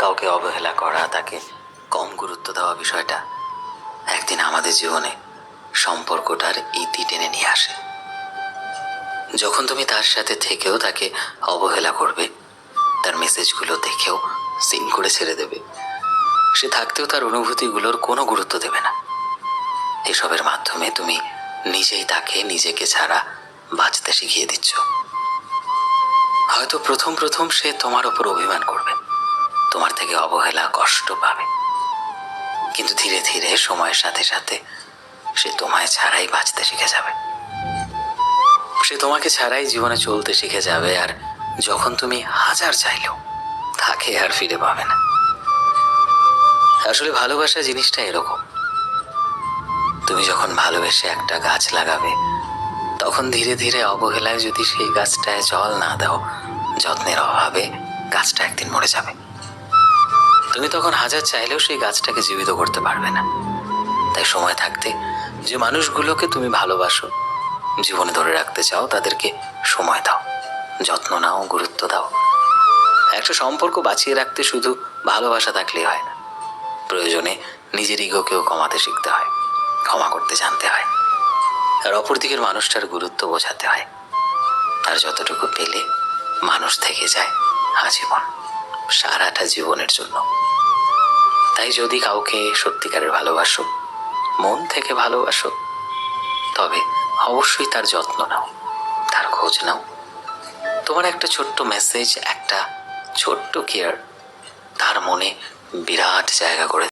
কাউকে অবহেলা করা, তাকে কম গুরুত্ব দেওয়া বিষয়টা একদিন আমাদের জীবনে সম্পর্কটার ইতি টেনে নিয়ে আসে। যখন তুমি তার সাথে থেকেও তাকে অবহেলা করবে, তার মেসেজগুলো দেখেও সিন করে ছেড়ে দেবে, সে থাকতেও তার অনুভূতিগুলোর কোনো গুরুত্ব দেবে না, এসবের মাধ্যমে তুমি নিজেই তাকে নিজেকে ছাড়া বাঁচতে শিখিয়ে দিচ্ছ। হয়তো প্রথম প্রথম সে তোমার ওপর অভিমান করবে, তোমার থেকে অবহেলা, কষ্ট পাবে, কিন্তু ধীরে ধীরে সময়ের সাথে সাথে সে তোমায় ছাড়াই বাঁচতে শিখে যাবে, সে তোমাকে ছাড়াই জীবনে চলতে শিখে যাবে। আর যখন তুমি হাজার চাইলেও তাকে আর ফিরে পাবে না। আসলে ভালোবাসা জিনিসটা এরকম, তুমি যখন ভালোবেসে একটা গাছ লাগাবে, তখন ধীরে ধীরে অবহেলায় যদি সেই গাছটায় জল না দাও, যত্নের অভাবে গাছটা একদিন মরে যাবে। তুমি তখন হাজার চাইলেও সেই গাছটাকে জীবিত করতে পারবে না। তাই সময় থাকতে যে মানুষগুলোকে তুমি ভালোবাসো, জীবনে ধরে রাখতে চাও, তাদেরকে সময় দাও, যত্ন নাও, গুরুত্ব দাও। একটা সম্পর্ক বাঁচিয়ে রাখতে শুধু ভালোবাসা থাকলেই হয় না, প্রয়োজনে নিজের ইগোকেও কমাতে শিখতে হয়, ক্ষমা করতে জানতে হয়, আর অপর দিকের মানুষটার গুরুত্ব বোঝাতে হয়। আর যতটুকু পেলে মানুষ থেকে যায় আজীবন, সারাটা জীবনের জন্য। তাই যদি কাউকে সত্যিকারের ভালোবাসো, মন থেকে ভালোবাসো, তবে অবশ্যই তার যত্ন নাও, তার খোঁজ নাও। তোমার একটা ছোট্ট মেসেজ, একটা ছোট্ট কেয়ার তার মনে বিরাট জায়গা করে